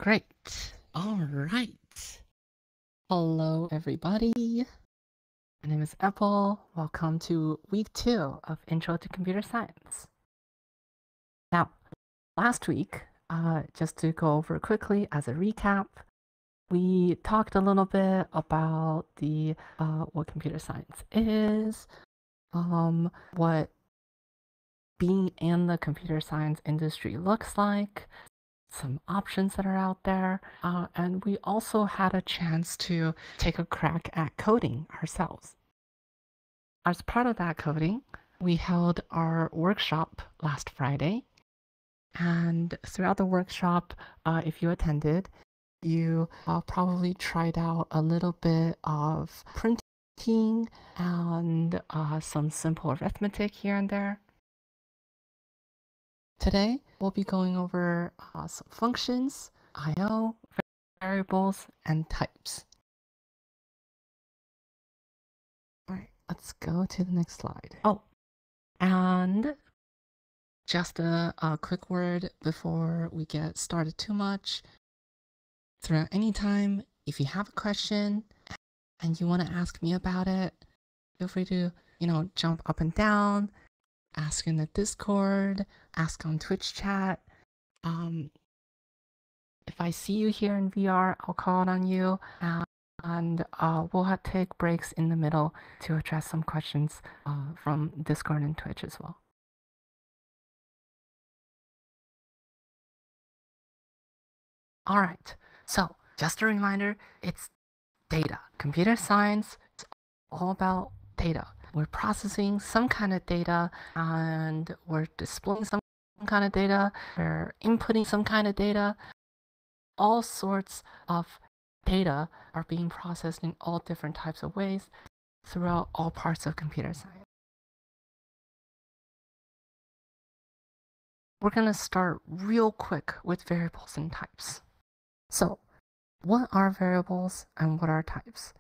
Great. All right. Hello, everybody. My name is Epple. Welcome to week 2 of Intro to Computer Science. Now, last week, just to go over quickly as a recap, we talked a little bit about the what computer science is, what being in the computer science industry looks like, some options that are out there, and we also had a chance to take a crack at coding ourselves. As part of that coding, we held our workshop last Friday, and throughout the workshop, if you attended, you probably tried out a little bit of printing and some simple arithmetic here and there. Today, we'll be going over some functions, I/O, variables, and types. All right, let's go to the next slide. Oh, and just a quick word before we get started too much. Throughout any time, if you have a question and you want to ask me about it, feel free to, jump up and down, ask in the Discord, ask on Twitch chat. If I see you here in VR, I'll call it on you, and we'll take breaks in the middle to address some questions from Discord and Twitch as well. All right, so just a reminder, it's data. Computer science is all about data. We're processing some kind of data and we're displaying some kind of data, we're inputting some kind of data. All sorts of data are being processed in all different types of ways throughout all parts of computer science. We're going to start real quick with variables and types. So, what are variables and what are types?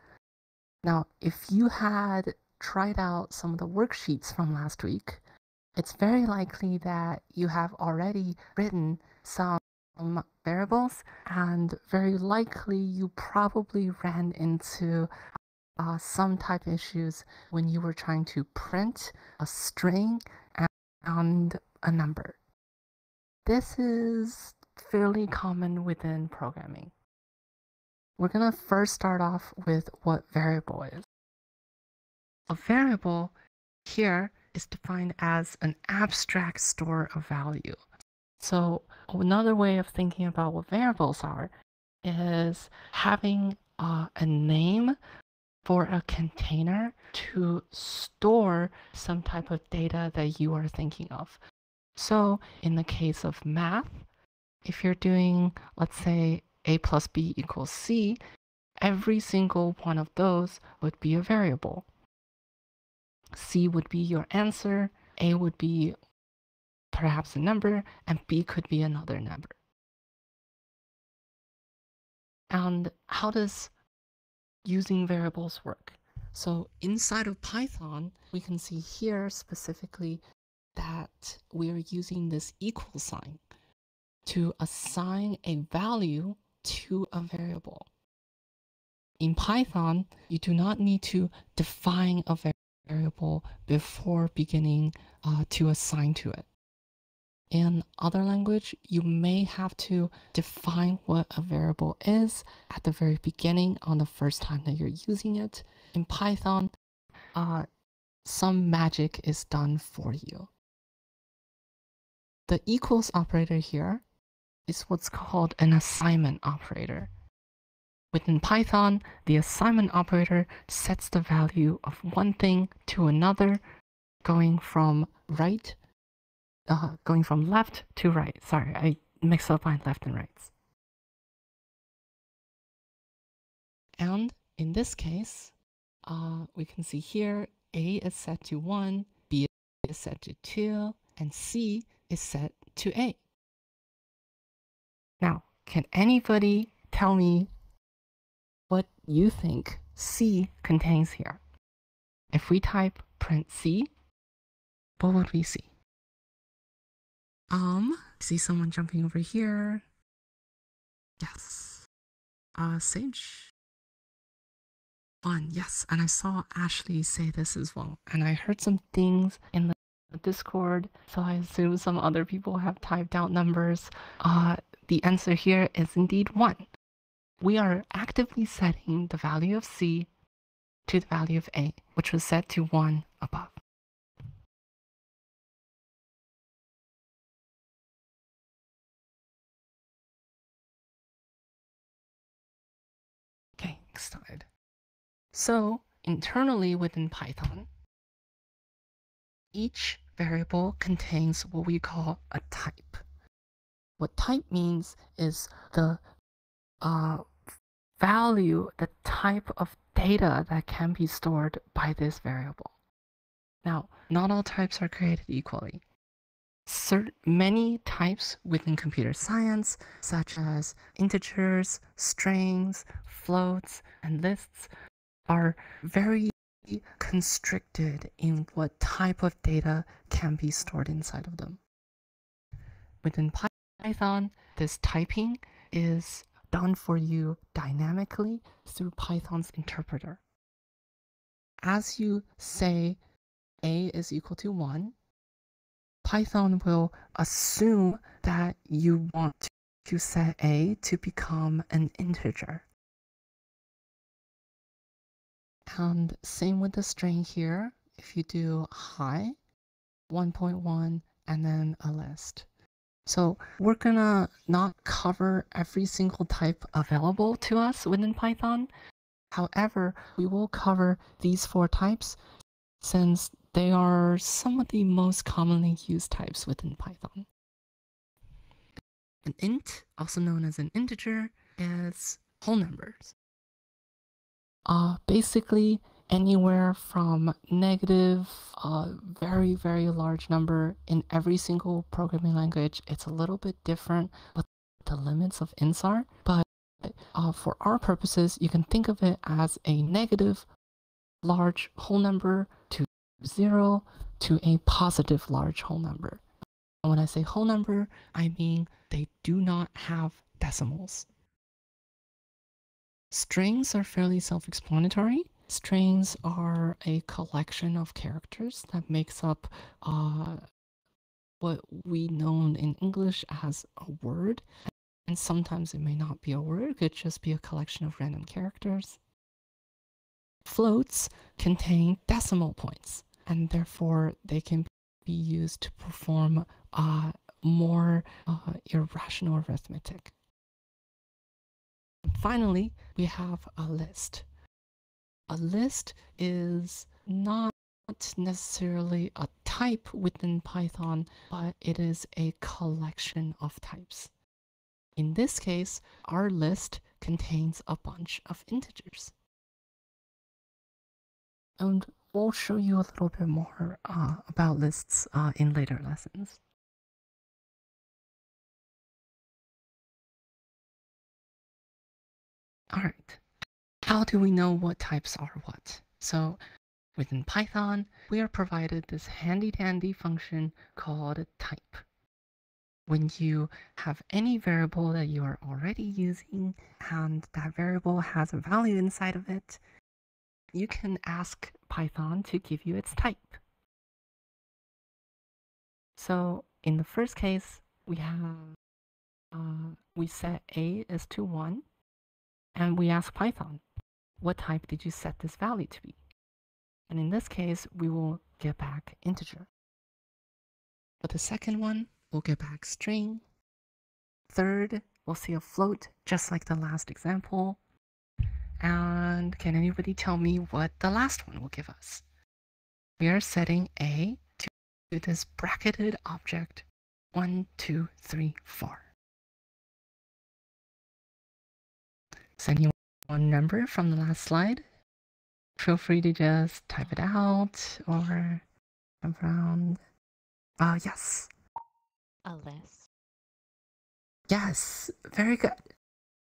Now, if you had tried out some of the worksheets from last week, it's very likely that you have already written some variables, and very likely you probably ran into some type issues when you were trying to print a string and a number. This is fairly common within programming. We're going to first start off with what variable is. A variable here is defined as an abstract store of value. So another way of thinking about what variables are is having a name for a container to store some type of data that you are thinking of. So in the case of math, if you're doing, let's say, a plus b equals c, every single one of those would be a variable. C would be your answer, A would be perhaps a number, and B could be another number. And how does using variables work? So inside of Python, we can see here specifically that we are using this equal sign to assign a value to a variable. In Python, you do not need to define a variable before beginning to assign to it. In other language, you may have to define what a variable is at the very beginning on the first time that you're using it. In Python, some magic is done for you. The equals operator here is what's called an assignment operator. Within Python, the assignment operator sets the value of one thing to another, going from left to right. Sorry, I mixed up my left and rights. And in this case, we can see here, A is set to 1, B is set to 2, and C is set to A. Now, can anybody tell me what you think C contains here? If we type print C, what would we see? See someone jumping over here. Yes. Sage. 1, yes. And I saw Ashley say this as well. And I heard some things in the Discord, so I assume some other people have typed out numbers. The answer here is indeed 1. We are actively setting the value of C to the value of A, which was set to 1 above. Okay, next slide. So internally within Python, each variable contains what we call a type. What type means is the value, the type of data that can be stored by this variable. Now, not all types are created equally. Many types within computer science, such as integers, strings, floats, and lists, are very constricted in what type of data can be stored inside of them. Within Python, this typing is done for you dynamically through Python's interpreter. As you say a is equal to 1, Python will assume that you want to set a to become an integer. And same with the string here. If you do hi, 1.1, and then a list. So we're gonna not cover every single type available to us within Python. However, we will cover these 4 types since they are some of the most commonly used types within Python. An int, also known as an integer, is whole numbers. Basically, anywhere from negative, very, very large number in every single programming language. It's a little bit different what the limits of ints are, but for our purposes, you can think of it as a negative large whole number to 0 to a positive large whole number. And when I say whole number, I mean they do not have decimals. Strings are fairly self-explanatory. Strings are a collection of characters that makes up what we know in English as a word. And sometimes it may not be a word, it could just be a collection of random characters. Floats contain decimal points, and therefore they can be used to perform more irrational arithmetic. And finally, we have a list. A list is not necessarily a type within Python, but it is a collection of types. In this case, our list contains a bunch of integers. And we'll show you a little bit more about lists in later lessons. All right, how do we know what types are what? So within Python, we are provided this handy-dandy function called type. When you have any variable that you are already using and that variable has a value inside of it, you can ask Python to give you its type. So in the first case, we have we set a is to 1, and we ask Python, what type did you set this value to be? And in this case, we will get back integer. For the second one, we'll get back string. Third, we'll see a float, just like the last example. And can anybody tell me what the last one will give us? We are setting a to this bracketed object 1, 2, 3, 4. Does anyone remember from the last slide? Feel free to just type it out or jump around. Yes. A list. Yes, very good.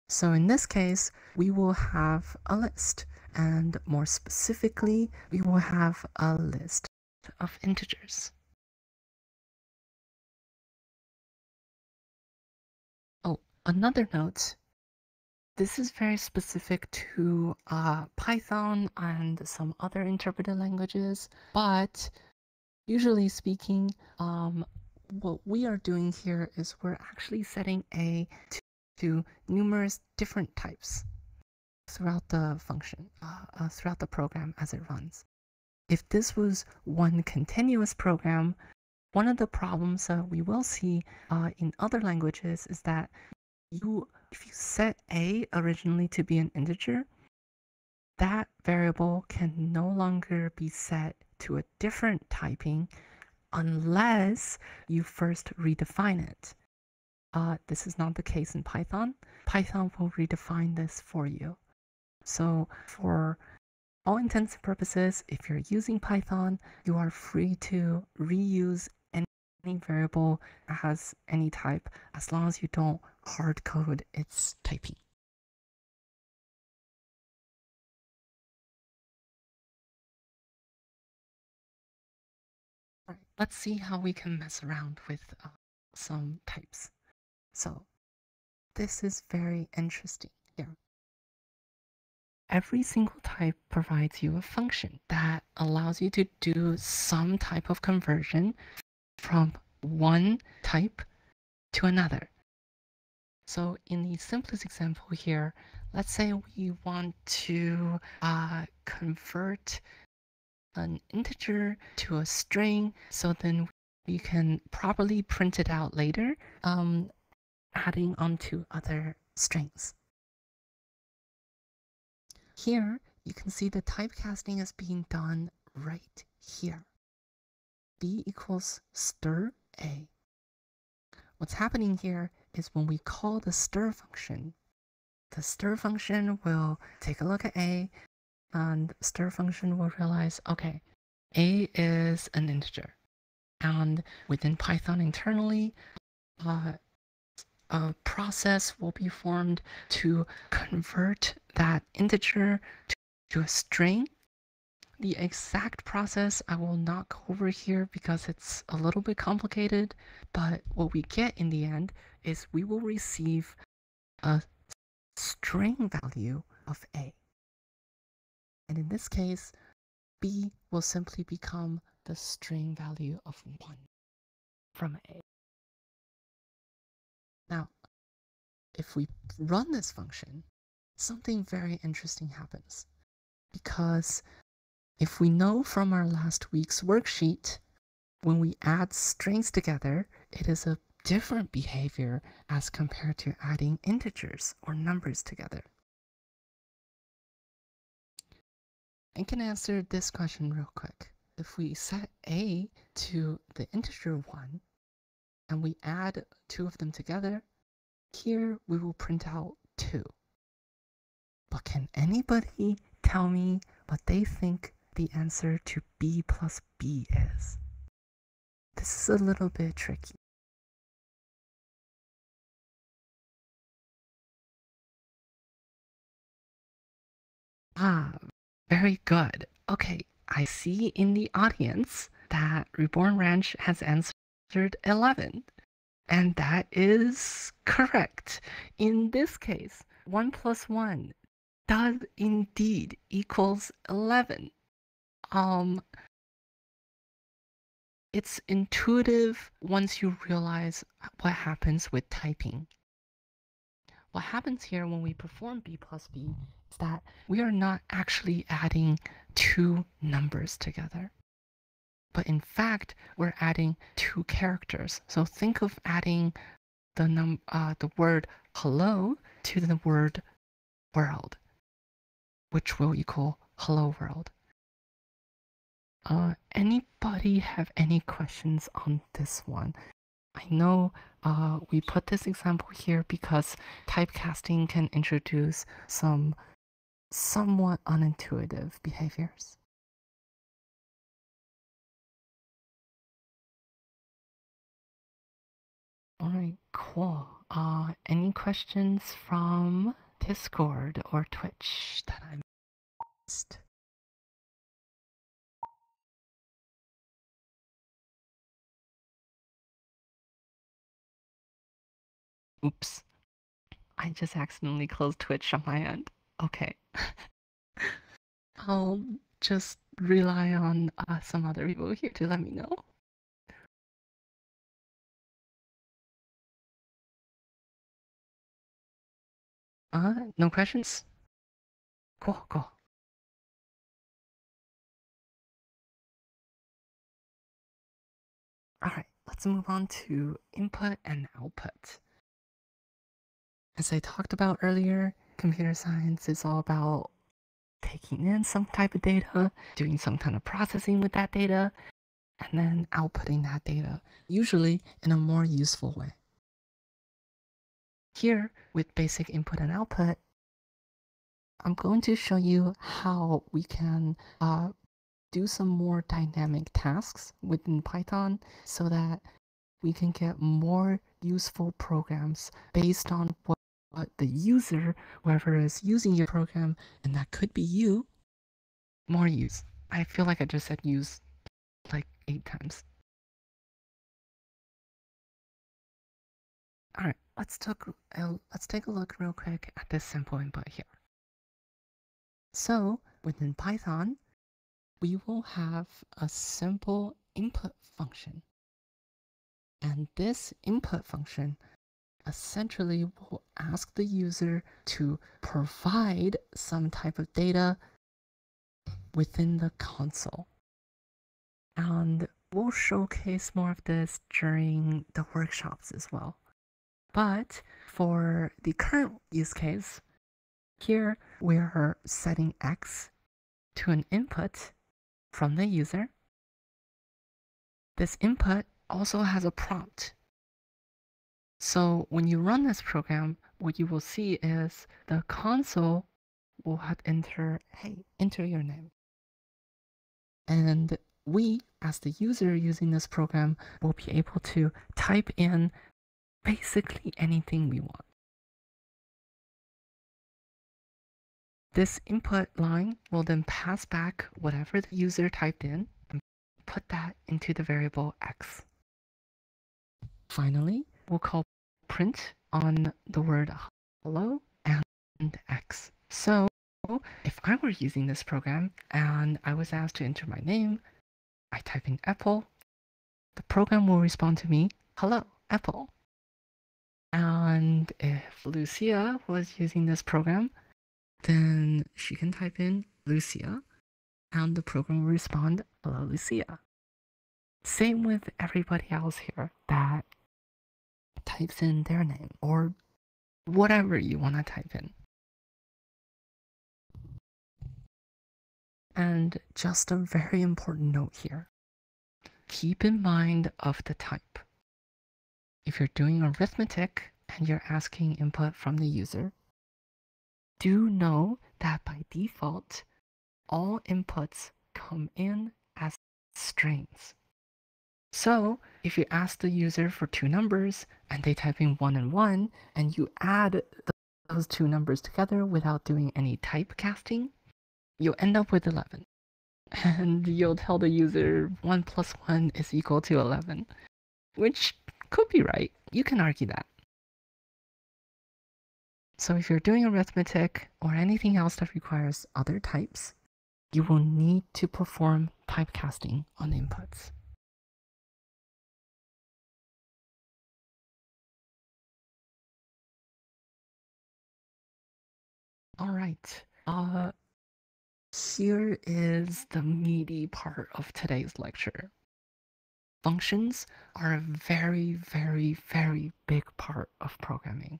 So in this case, we will have a list, and more specifically, we will have a list of integers. Oh, another note, This is very specific to Python and some other interpreted languages, but usually speaking, what we are doing here is we're actually setting a to numerous different types throughout the function, throughout the program as it runs. If this was one continuous program, one of the problems we will see in other languages is that if you set a originally to be an integer, that variable can no longer be set to a different typing unless you first redefine it. This is not the case in Python. Python will redefine this for you. So for all intents and purposes, if you're using Python, you are free to reuse any variable that has any type as long as you don't hard code its typing. All right, let's see how we can mess around with some types. So this is very interesting here. Every single type provides you a function that allows you to do some type of conversion from one type to another. So in the simplest example here, let's say we want to convert an integer to a string so then we can properly print it out later, adding onto other strings. Here, you can see the typecasting is being done right here. B equals stir A. What's happening here is when we call the stir function will take a look at A, and the stir function will realize, okay, A is an integer. And within Python internally, a process will be formed to convert that integer to a string. The exact process I will not go over here because it's a little bit complicated, but what we get in the end is we will receive a string value of A. And in this case, B will simply become the string value of 1 from A. Now, if we run this function, something very interesting happens. Because if we know from our last week's worksheet, when we add strings together, it is a different behavior as compared to adding integers or numbers together. I can answer this question real quick. If we set A to the integer 1 and we add two of them together, here we will print out 2. But can anybody tell me what they think the answer to B plus B is? This is a little bit tricky. Ah, very good. Okay, I see in the audience that Reborn Ranch has answered 11. And that is correct. In this case, 1 plus 1 does indeed equals 11. It's intuitive once you realize what happens with typing. What happens here when we perform B plus B is that we are not actually adding two numbers together. But in fact, we're adding two characters. So think of adding the word hello to the word world, which will equal hello world. Anybody have any questions on this one? I know we put this example here because typecasting can introduce some somewhat unintuitive behaviors. All right, cool. Any questions from Discord or Twitch that I missed? Oops. I just accidentally closed Twitch on my end. Okay. I'll just rely on some other people here to let me know. No questions? Cool, cool. Alright, let's move on to input and output. As I talked about earlier, computer science is all about taking in some type of data, doing some kind of processing with that data, and then outputting that data, usually in a more useful way. Here, with basic input and output, I'm going to show you how we can do some more dynamic tasks within Python so that we can get more useful programs based on what the user, whoever is using your program, and that could be you, more use. I feel like I just said use like 8 times. All right, let's take a look real quick at this simple input here. So within Python, we will have a simple input function. And this input function essentially will ask the user to provide some type of data within the console. And we'll showcase more of this during the workshops as well. But for the current use case, here we are setting X to an input from the user. This input also has a prompt. So when you run this program, what you will see is the console will have enter your name. And we, as the user using this program, will be able to type in basically anything we want. This input line will then pass back whatever the user typed in and put that into the variable X. Finally, we'll call print on the word hello and X. So if I were using this program and I was asked to enter my name, I type in Epple, the program will respond to me, hello, Epple. And if Lucia was using this program, then she can type in Lucia, and the program will respond, hello, Lucia. Same with everybody else here that types in their name or whatever you want to type in. And just a very important note here. Keep in mind of the type. If you're doing arithmetic and you're asking input from the user, do know that by default, all inputs come in as strings. So if you ask the user for 2 numbers and they type in 1 and 1, and you add those 2 numbers together without doing any typecasting, you'll end up with 11. And you'll tell the user 1 plus 1 is equal to 11, which could be right. You can argue that. So if you're doing arithmetic or anything else that requires other types, you will need to perform typecasting on the inputs. All right. Here is the meaty part of today's lecture. Functions are a very, very, very big part of programming.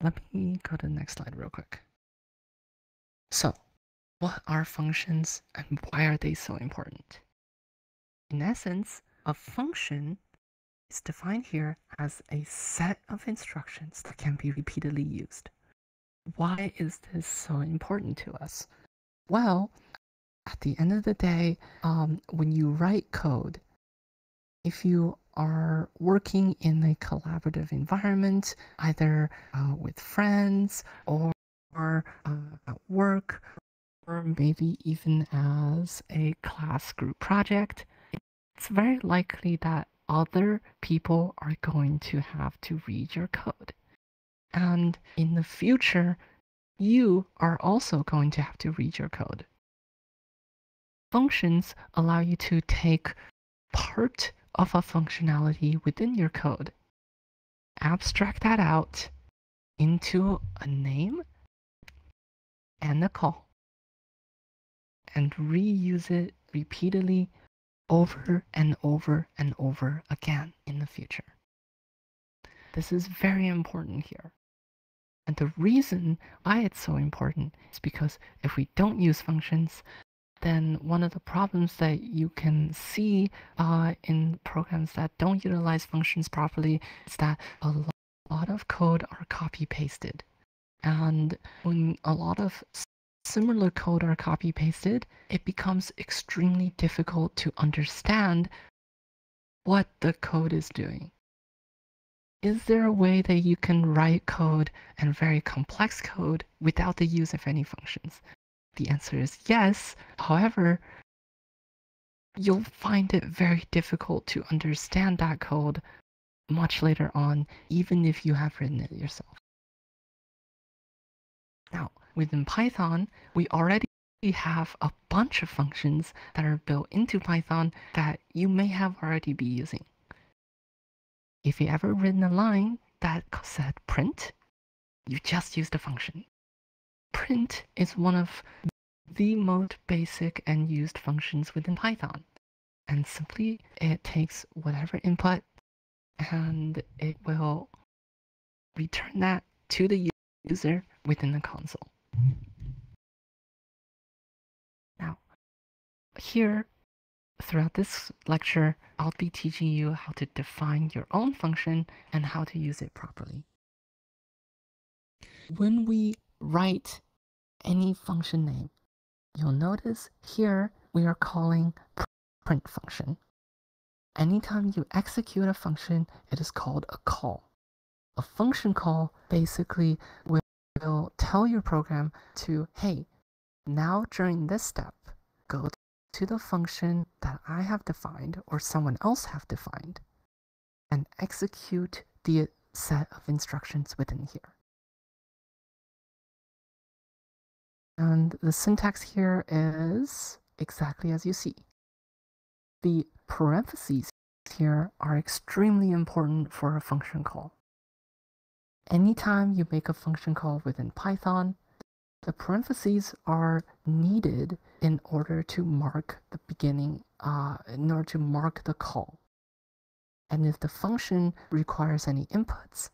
Let me go to the next slide real quick. So, what are functions and why are they so important? In essence, a function is defined here as a set of instructions that can be repeatedly used. Why is this so important to us? Well, at the end of the day, when you write code, if you are working in a collaborative environment, either with friends or at work, or maybe even as a class group project, it's very likely that other people are going to have to read your code. And in the future, you are also going to have to read your code. Functions allow you to take part of a functionality within your code, abstract that out into a name and a call, and reuse it repeatedly over and over and over again in the future. This is very important here. And the reason why it's so important is because if we don't use functions, then one of the problems that you can see in programs that don't utilize functions properly is that a lot of code are copy pasted. And when a lot of similar code are copy pasted, it becomes extremely difficult to understand what the code is doing. Is there a way that you can write code and very complex code without the use of any functions? The answer is yes. However, you'll find it very difficult to understand that code much later on, even if you have written it yourself. Now, within Python, we already have a bunch of functions that are built into Python that you may have already be using. If you ever written a line that said print, you just used a function. Print is one of the most basic and used functions within Python. And simply it takes whatever input and it will return that to the user within the console. Now, here, throughout this lecture, I'll be teaching you how to define your own function and how to use it properly. When we write any function name, you'll notice here we are calling print function. Anytime you execute a function, it is called a call. A function call basically will tell your program to, hey, now during this step, go to the function that I have defined or someone else have defined and execute the set of instructions within here. And the syntax here is exactly as you see. The parentheses here are extremely important for a function call. Anytime you make a function call within Python, the parentheses are needed in order to mark the beginning, in order to mark the call. And if the function requires any inputs,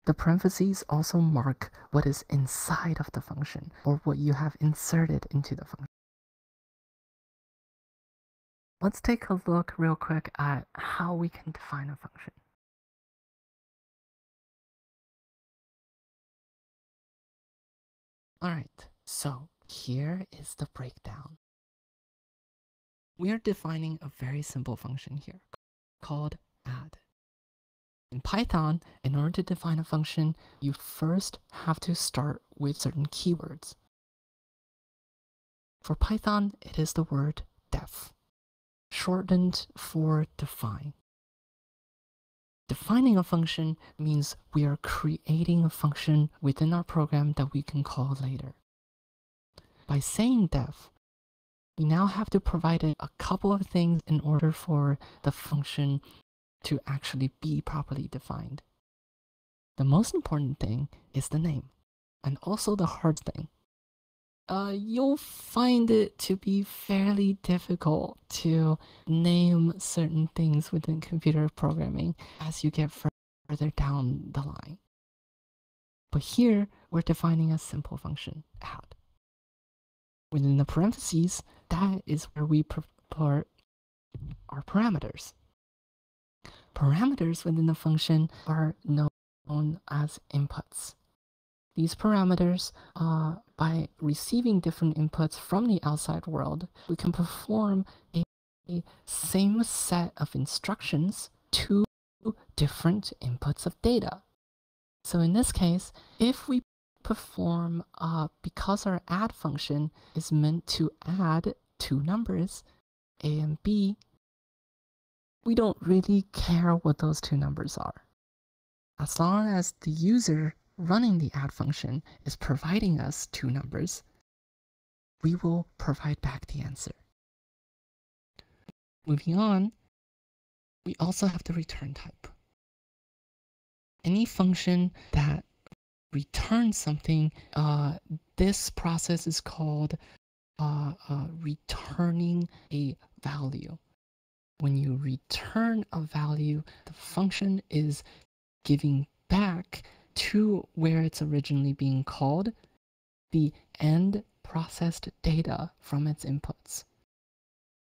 the parentheses also mark what is inside of the function or what you have inserted into the function. Let's take a look real quick at how we can define a function. Alright, so here is the breakdown. We are defining a very simple function here called add. In Python, in order to define a function, you first have to start with certain keywords. For Python, it is the word def, shortened for define. Defining a function means we are creating a function within our program that we can call later. By saying def, we now have to provide a couple of things in order for the function to actually be properly defined. The most important thing is the name, and also the hard thing. You'll find it to be fairly difficult to name certain things within computer programming as you get further down the line. But here, we're defining a simple function, add. Within the parentheses, that is where we put our parameters. Parameters within the function are known as inputs. These parameters, by receiving different inputs from the outside world, we can perform a same set of instructions to different inputs of data. So in this case, if we perform, because our add function is meant to add two numbers, A and B, we don't really care what those two numbers are. As long as the user running the add function is providing us two numbers, we will provide back the answer. Moving on, we also have the return type. Any function that returns something, this process is called returning a value. When you return a value, the function is giving back to where it's originally being called the end processed data from its inputs.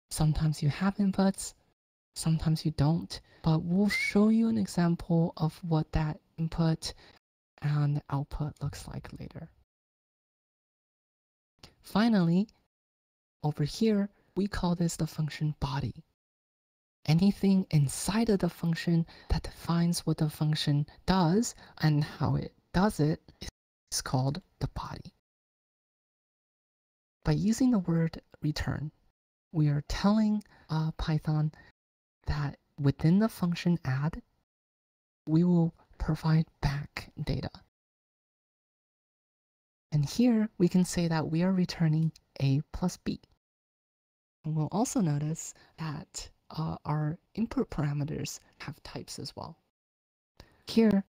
Sometimes you have inputs, sometimes you don't, but we'll show you an example of what that input and output looks like later. Finally, over here, we call this the function body. Anything inside of the function that defines what the function does and how it does it is called the body. By using the word return, we are telling Python that within the function add, we will provide back data. And here we can say that we are returning A plus B. And we'll also notice that our input parameters have types as well. Here,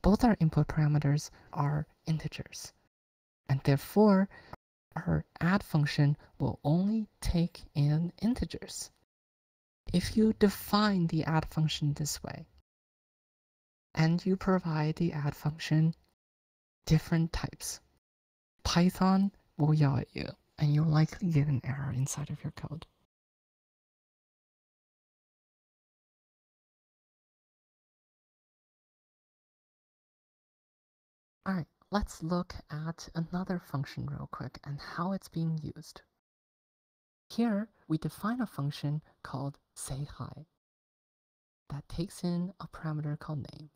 both our input parameters are integers, and therefore our add function will only take in integers. If you define the add function this way, and you provide the add function different types, Python will yell at you, and you'll likely get an error inside of your code. All right, let's look at another function real quick and how it's being used. Here, we define a function called sayHi that takes in a parameter called name.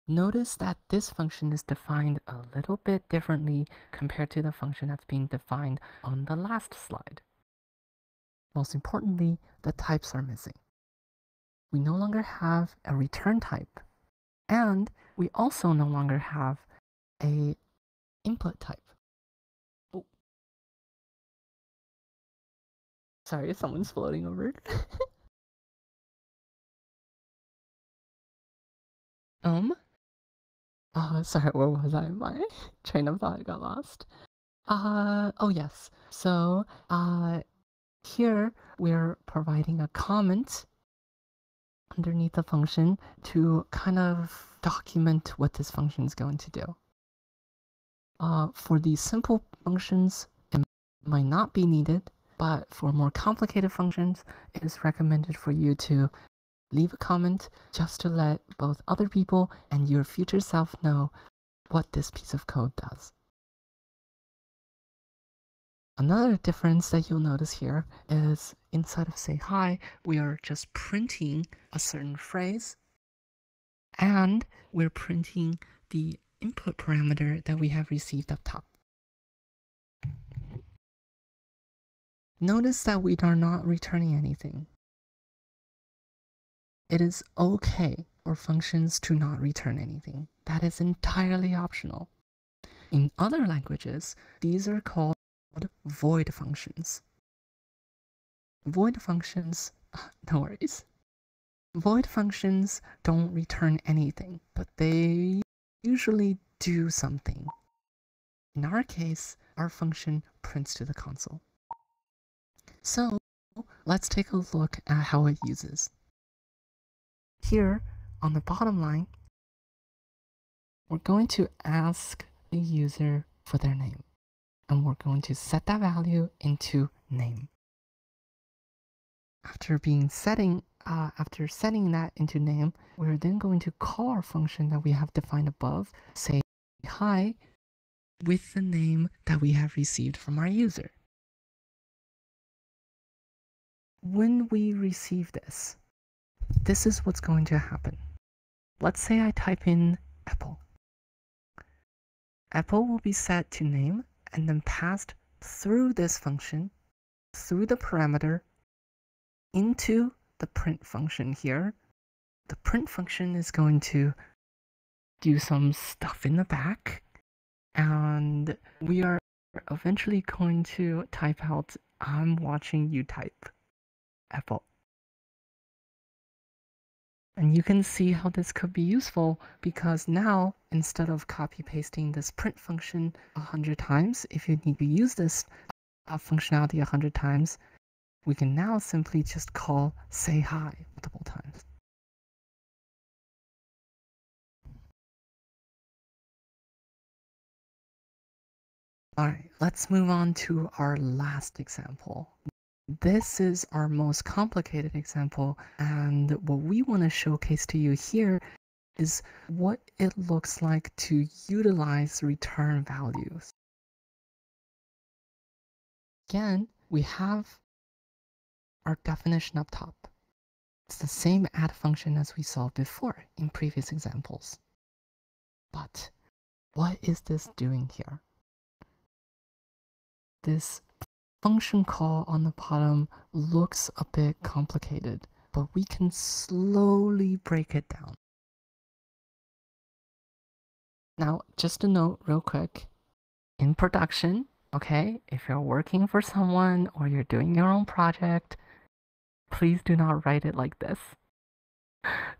Notice that this function is defined a little bit differently compared to the function that's being defined on the last slide. Most importantly, the types are missing. We no longer have a return type, and we also no longer have a input type. Oh. Sorry, someone's floating over. Sorry, where was I? My train of thought got lost. Oh yes. So, here we're providing a comment underneath the function to kind of document what this function is going to do. For these simple functions, it might not be needed, but for more complicated functions, it is recommended for you to leave a comment just to let both other people and your future self know what this piece of code does. Another difference that you'll notice here is inside of sayHi, we are just printing a certain phrase, and we're printing the input parameter that we have received up top. Notice that we are not returning anything. It is okay for functions to not return anything. That is entirely optional. In other languages, these are called void functions. Void functions, no worries. Void functions don't return anything, but they usually do something. In our case, our function prints to the console. So let's take a look at how it uses. Here on the bottom line, we're going to ask the user for their name, and we're going to set that value into name. After setting that into name, we're then going to call our function that we have defined above, say hi, with the name that we have received from our user. When we receive this, this is what's going to happen. Let's say I type in Epple. Epple will be set to name and then passed through this function, through the parameter, into the print function here. The print function is going to do some stuff in the back, and we are eventually going to type out, I'm watching you type, Apple. And you can see how this could be useful, because now, instead of copy pasting this print function 100 times, if you need to use this functionality 100 times, we can now simply just call say hi multiple times. Alright, let's move on to our last example. This is our most complicated example, and what we want to showcase to you here is what it looks like to utilize return values. Again, we have our definition up top. It's the same add function as we saw before in previous examples. But what is this doing here? This function call on the bottom looks a bit complicated, but we can slowly break it down. Now, just a note real quick, in production, okay, if you're working for someone or you're doing your own project, please do not write it like this.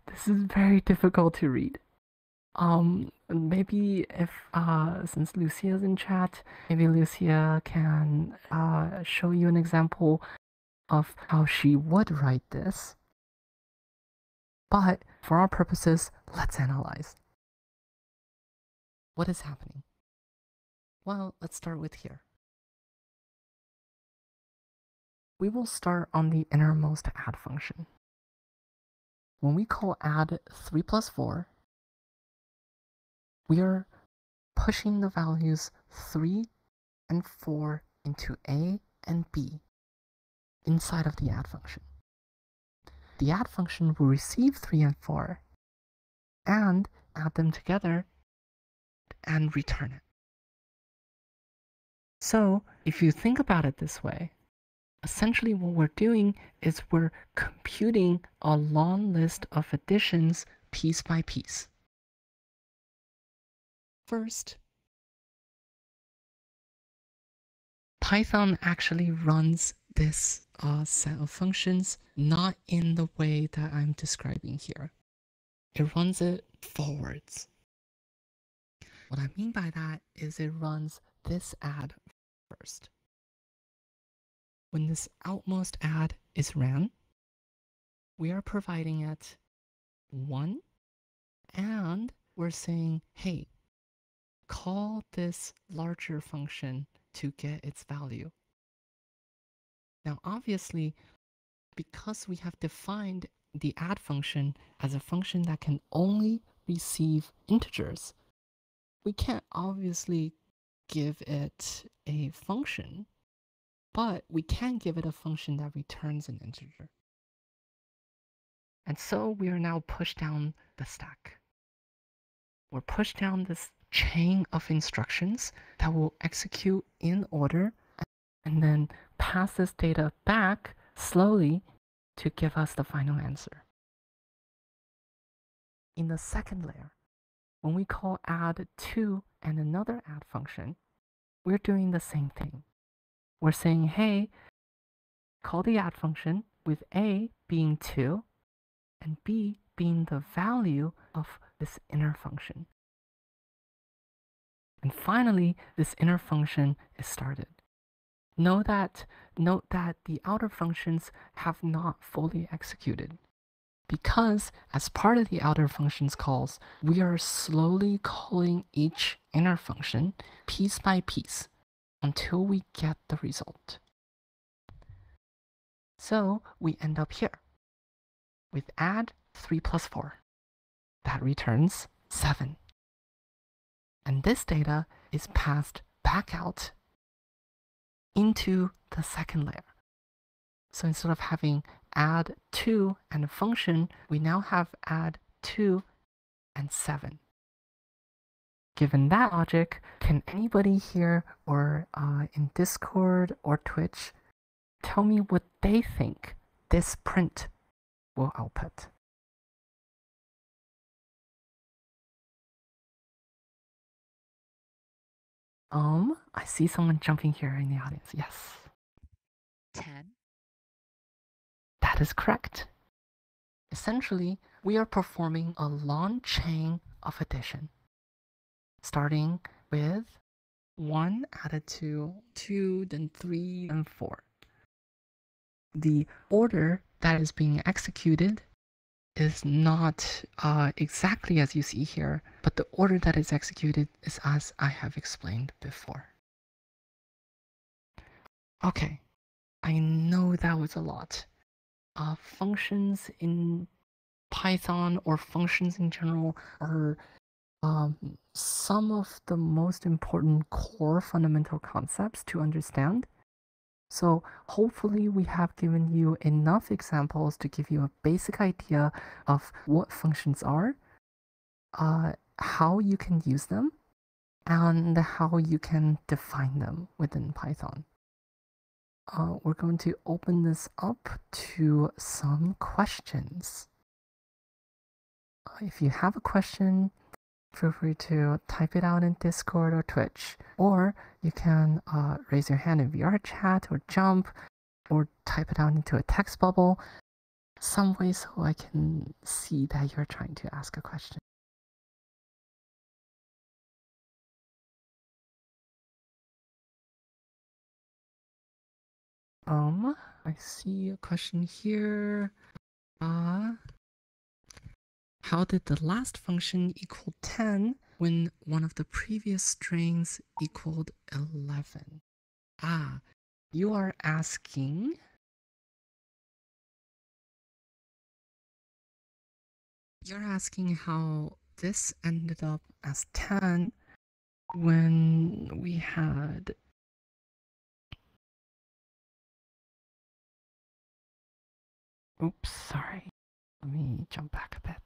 This is very difficult to read. Maybe if, since Lucia's in chat, maybe Lucia can show you an example of how she would write this. But for our purposes, let's analyze. What is happening? Well, let's start with here. We will start on the innermost add function. When we call add 3 plus 4, we are pushing the values 3 and 4 into A and B inside of the add function. The add function will receive 3 and 4 and add them together and return it. So if you think about it this way, essentially what we're doing is we're computing a long list of additions piece by piece. First, Python actually runs this set of functions not in the way that I'm describing here. It runs it forwards. What I mean by that is it runs this add first. When this outmost add is ran, we are providing it 1, and we're saying, hey, call this larger function to get its value. Now, obviously, because we have defined the add function as a function that can only receive integers, we can't obviously give it a function, but we can give it a function that returns an integer. And so we are now pushed down the stack. We're pushed down this chain of instructions that will execute in order and then pass this data back slowly to give us the final answer. In the second layer, when we call add 2 and another add function, we're doing the same thing. We're saying, hey, call the add function with A being 2 and B being the value of this inner function. And finally, this inner function is started. Note that the outer functions have not fully executed, because as part of the outer functions calls, we are slowly calling each inner function piece by piece until we get the result. So we end up here with add 3 plus 4. That returns 7. And this data is passed back out into the second layer. So instead of having add 2 and a function, we now have add 2 and 7. Given that logic, can anybody here or in Discord or Twitch tell me what they think this print will output? I see someone jumping here in the audience. Yes, 10. that is correct. Essentially, we are performing a long chain of addition, starting with 1 added to 2, then 3, and 4. The order that is being executed is not exactly as you see here, but the order that is executed is as I have explained before. Okay, I know that was a lot. Functions in Python or functions in general are some of the most important core fundamental concepts to understand. So hopefully we have given you enough examples to give you a basic idea of what functions are, how you can use them, and how you can define them within Python. We're going to open this up to some questions. If you have a question, feel free to type it out in Discord or Twitch, or you can raise your hand in VR chat or jump, or type it out into a text bubble, some way so I can see that you're trying to ask a question. I see a question here. How did the last function equal 10 when one of the previous strings equaled 11? You are asking how this ended up as 10 when we had. Oops, sorry. Let me jump back a bit.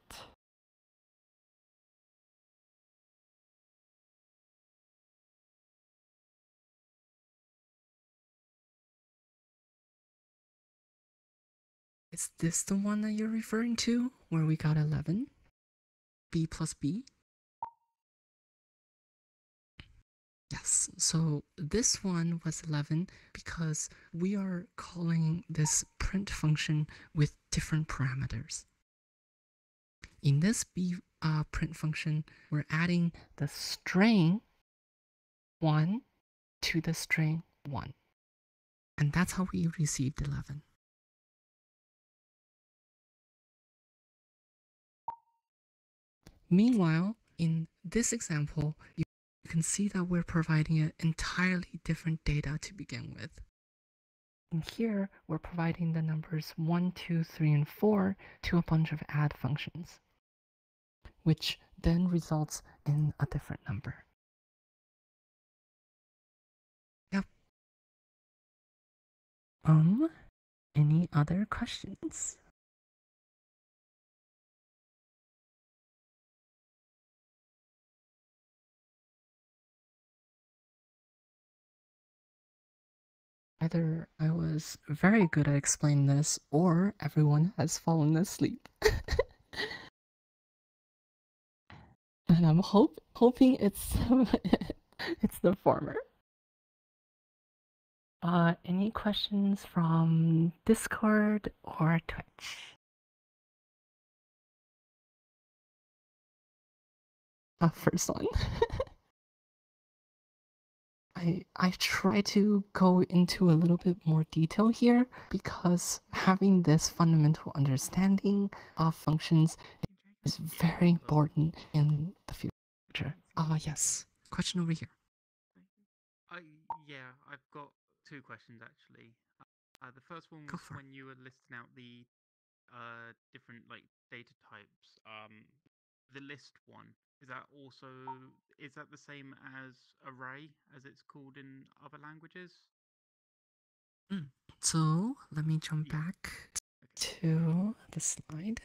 Is this the one that you're referring to, where we got 11? B plus B? Yes, so this one was 11 because we are calling this print function with different parameters. In this B print function, we're adding the string 1 to the string 1. And that's how we received 11. Meanwhile, in this example, you can see that we're providing an entirely different data to begin with. And here, we're providing the numbers 1, 2, 3, and 4 to a bunch of add functions, which then results in a different number. Yep. Any other questions? Either I was very good at explaining this, or everyone has fallen asleep. And I'm hoping it's it's the former. Any questions from Discord or Twitch? First one. I try to go into a little bit more detail here because having this fundamental understanding of functions is very important in the future. Yes. Question over here. Yeah, I've got two questions actually. The first one Go was for it. when you were listing out the different like data types. The list one, is that also, is that the same as array as it's called in other languages? So let me jump Yeah. back Okay. to the slide.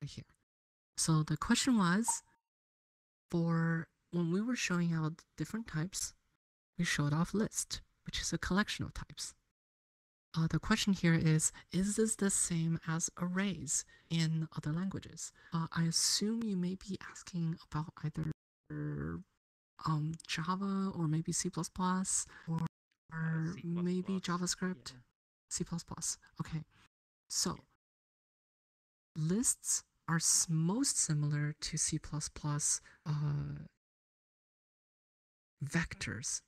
Right here. So the question was, for when we were showing out different types, we showed off list, which is a collection of types. The question here is this the same as arrays in other languages? I assume you may be asking about either Java or maybe C++ or C++. maybe JavaScript. Yeah. C++. Okay, so lists are most similar to C++ vectors,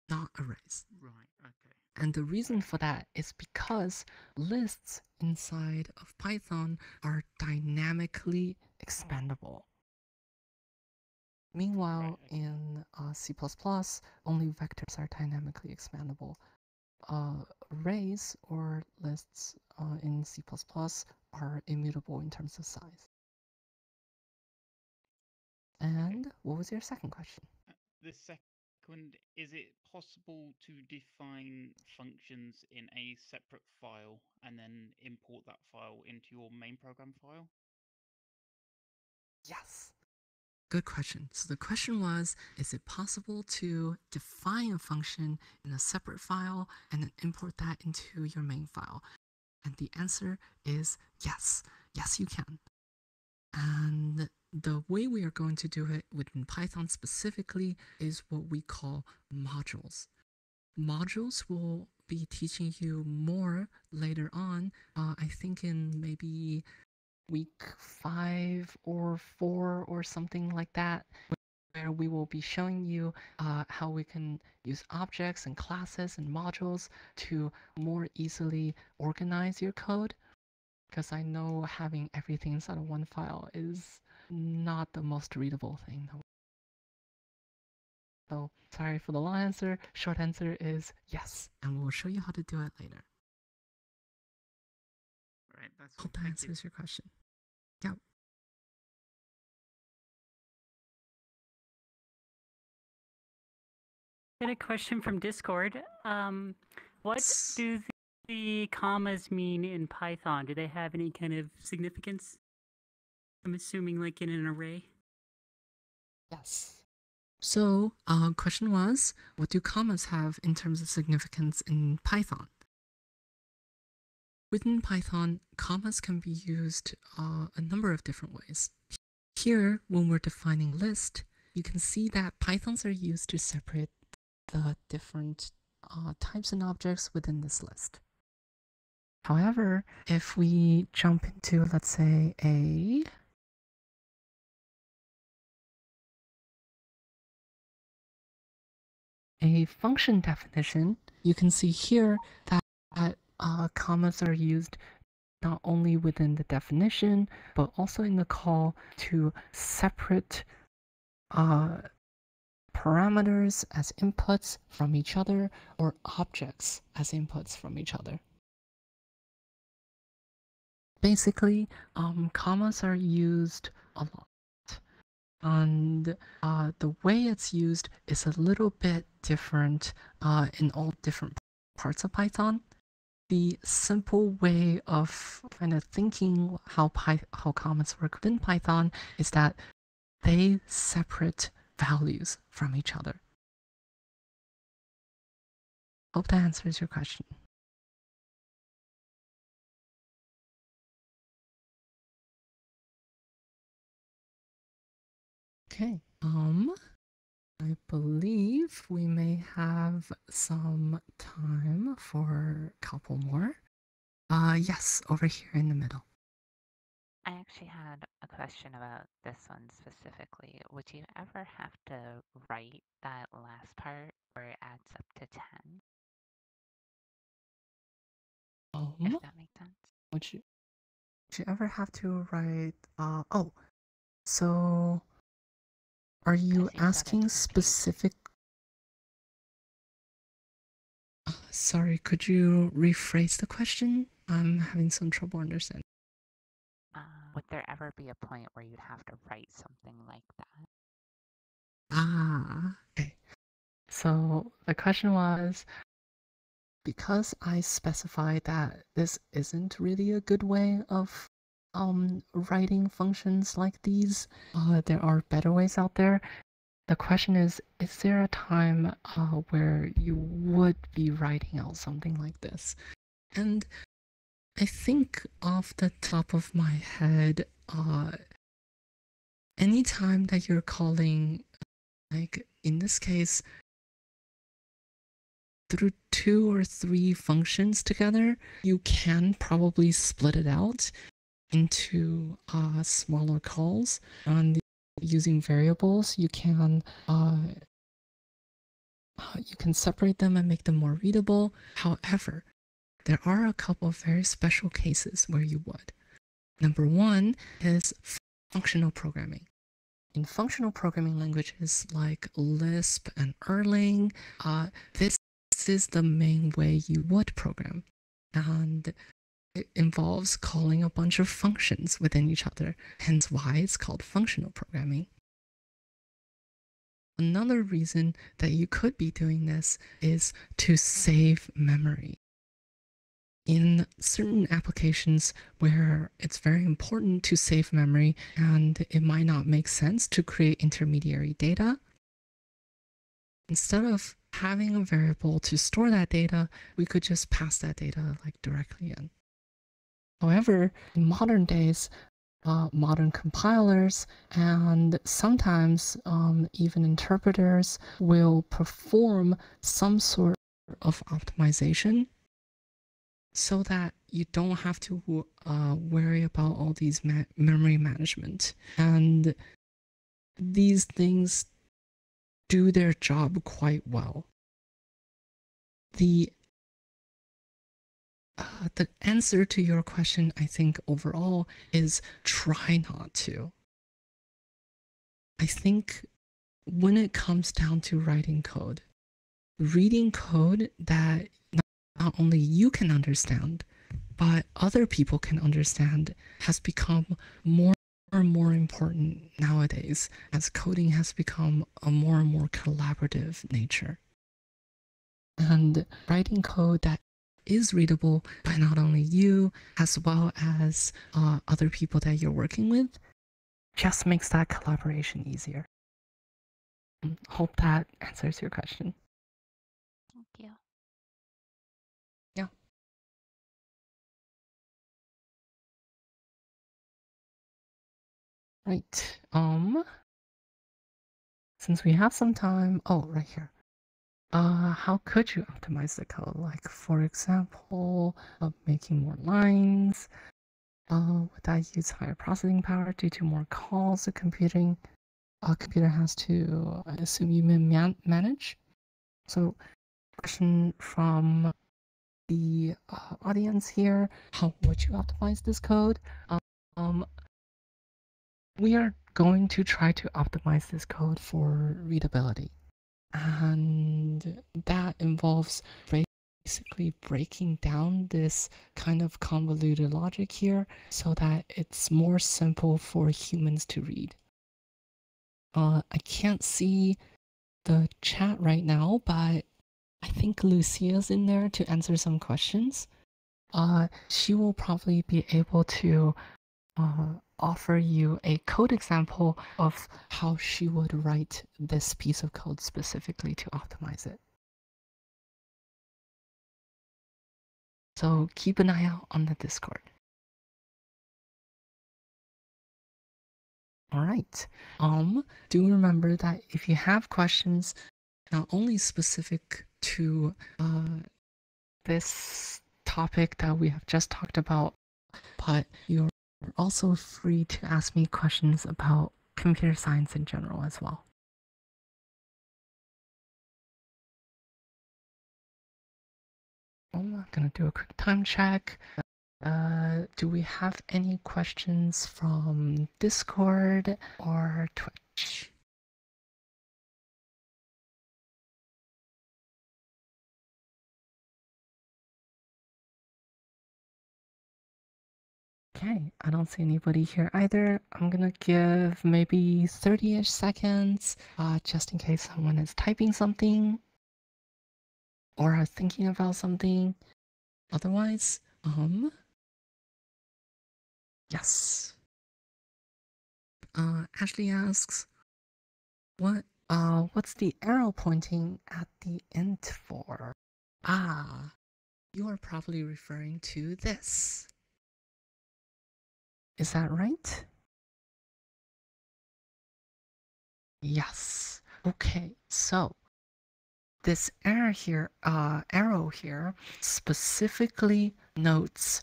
not arrays. Right. Okay. And the reason for that is because lists inside of Python are dynamically expandable. Meanwhile, Right, okay. in C++, only vectors are dynamically expandable. Arrays or lists in C++ are immutable in terms of size. And what was your second question? The second, is it possible to define functions in a separate file and then import that file into your main program file? Yes. Good question. So the question was, is it possible to define a function in a separate file and then import that into your main file? And the answer is yes. Yes, you can. And the way we are going to do it within Python specifically is what we call modules. Modules will be teaching you more later on, I think in maybe week 5 or 4 or something like that, where we will be showing you how we can use objects and classes and modules to more easily organize your code. Because I know having everything inside of one file is not the most readable thing. So sorry for the long answer. Short answer is yes, and we'll show you how to do it later. Right, that's all. Hope that Thank you. answers your question. Yeah. Got a question from Discord. What do the commas mean in Python? Do they have any kind of significance? I'm assuming like in an array. Yes. So, question was, what do commas have in terms of significance in Python? Within Python, commas can be used a number of different ways. Here, when we're defining list, you can see that Pythons are used to separate the different types and objects within this list. However, if we jump into, let's say, a function definition, you can see here that commas are used not only within the definition, but also in the call to separate parameters as inputs from each other or objects as inputs from each other. Basically, commas are used a lot. And the way it's used is a little bit different in all different parts of Python. The simple way of kind of thinking how commas work within Python is that they separate values from each other. Hope that answers your question. Okay. I believe we may have some time for a couple more. Yes, over here in the middle. I actually had a question about this one specifically. Would you ever have to write that last part where it adds up to 10? If that makes sense. Would you ever have to write, oh, so are you 'Cause you said it's asking confusing. specific? Sorry, could you rephrase the question? I'm having some trouble understanding. Would there ever be a point where you'd have to write something like that? Okay. So the question was, because I specified that this isn't really a good way of writing functions like these, there are better ways out there. The question is there a time where you would be writing out something like this? And I think off the top of my head, anytime that you're calling, like in this case, through 2 or 3 functions together, you can probably split it out into smaller calls. And using variables, you can separate them and make them more readable. However, there are a couple of very special cases where you would. Number one is functional programming. In functional programming languages like Lisp and Erlang, this is the main way you would program. And it involves calling a bunch of functions within each other, hence why it's called functional programming. Another reason that you could be doing this is to save memory. In certain applications where it's very important to save memory and it might not make sense to create intermediary data, instead of having a variable to store that data, we could just pass that data like directly in. However, in modern days, modern compilers and sometimes even interpreters will perform some sort of optimization so that you don't have to worry about all these memory management. And these things do their job quite well. The answer to your question, I think overall, is try not to. I think when it comes down to writing code, reading code that not only you can understand, but other people can understand has become more and more important nowadays as coding has become a more and more collaborative nature. And writing code that is readable by not only you as well as other people that you're working with just makes that collaboration easier. Hope that answers your question. Thank you. Yeah. Right. Since we have some time, right here. How could you optimize the code? Like, for example, making more lines. Would that use higher processing power due to more calls the computer has to, I assume you mean manage? So, question from the audience here: how would you optimize this code? We are going to try to optimize this code for readability. And that involves basically breaking down this kind of convoluted logic here so that it's more simple for humans to read. I can't see the chat right now, but I think Lucia's in there to answer some questions. She will probably be able to offer you a code example of how she would write this piece of code specifically to optimize it. So keep an eye out on the Discord. All right. Do remember that if you have questions, not only specific to this topic that we have just talked about, but you're also free to ask me questions about computer science in general as well. I'm gonna do a quick time check. Do we have any questions from Discord or Twitch? Okay, I don't see anybody here either. I'm gonna give maybe 30-ish seconds, just in case someone is typing something or thinking about something. Otherwise, yes. Ashley asks, what's the arrow pointing at the end for? Ah, you are probably referring to this. Is that right? Yes. Okay, so this arrow here specifically notes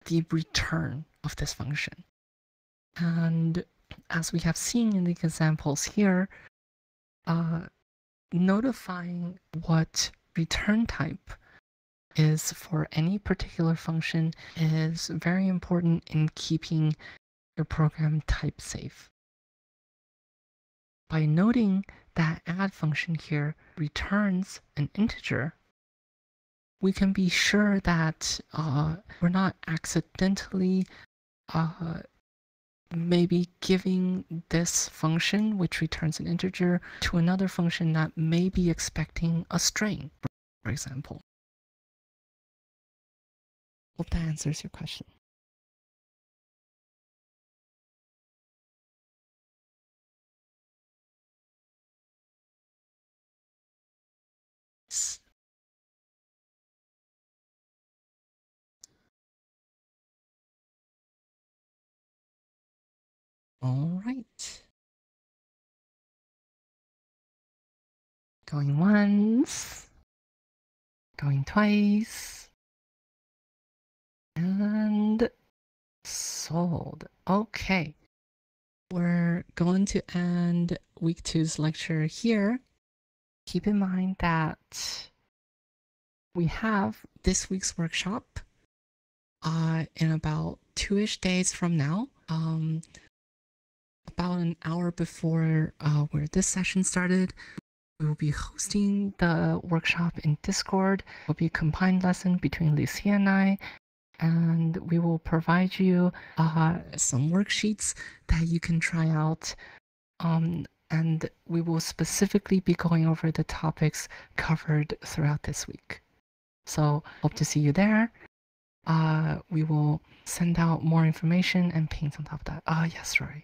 the return of this function. And as we have seen in the examples here, notifying what return type is for any particular function is very important in keeping your program type safe. By noting that add function here returns an integer, we can be sure that we're not accidentally maybe giving this function, which returns an integer, to another function that may be expecting a string, for example. Hope that answers your question. All right. Going once, going twice, and sold. Okay. We're going to end week 2's lecture here. Keep in mind that we have this week's workshop in about 2-ish days from now. About an hour before where this session started, we will be hosting the workshop in Discord. It will be a combined lesson between Lucia and I, and we will provide you some worksheets that you can try out. And we will specifically be going over the topics covered throughout this week. So hope to see you there. We will send out more information and pings on top of that. Yes, Rory.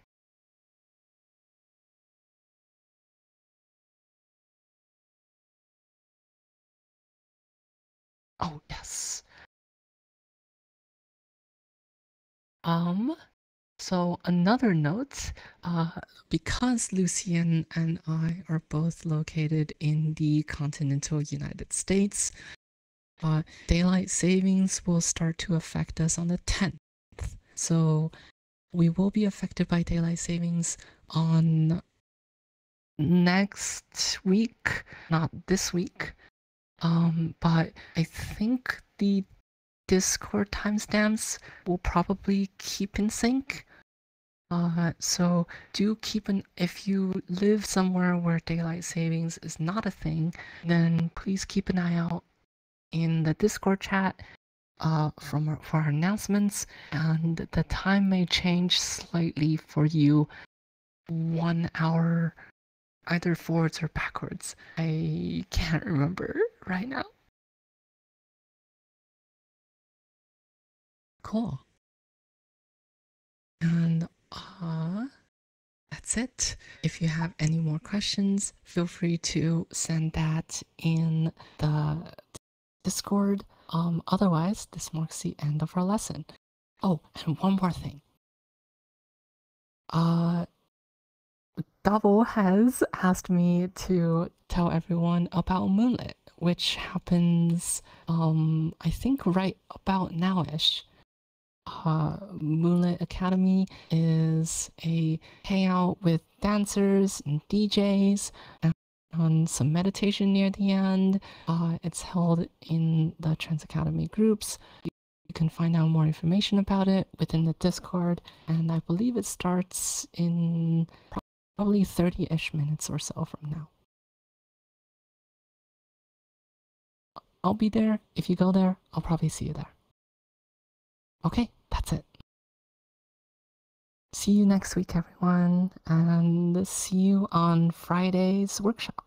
Oh, yes. So another note, because Lucien and I are both located in the continental United States, daylight savings will start to affect us on the 10th. So we will be affected by daylight savings on next week, not this week. But I think the Discord timestamps will probably keep in sync. So do keep if you live somewhere where daylight savings is not a thing, then please keep an eye out in the Discord chat for our announcements, and the time may change slightly for you 1 hour either forwards or backwards. I can't remember right now. Cool. And that's it. If you have any more questions, feel free to send that in the Discord. Otherwise, this marks the end of our lesson. Oh, and one more thing. Double has asked me to tell everyone about Moonlit, which happens, I think right about now-ish. Moonlit Academy is a hangout with dancers and DJs and on some meditation near the end. It's held in the Trans Academy groups. You can find out more information about it within the Discord, and I believe it starts in probably 30-ish minutes or so from now. I'll be there. If you go there, I'll probably see you there. Okay, that's it. See you next week, everyone, and see you on Friday's workshop.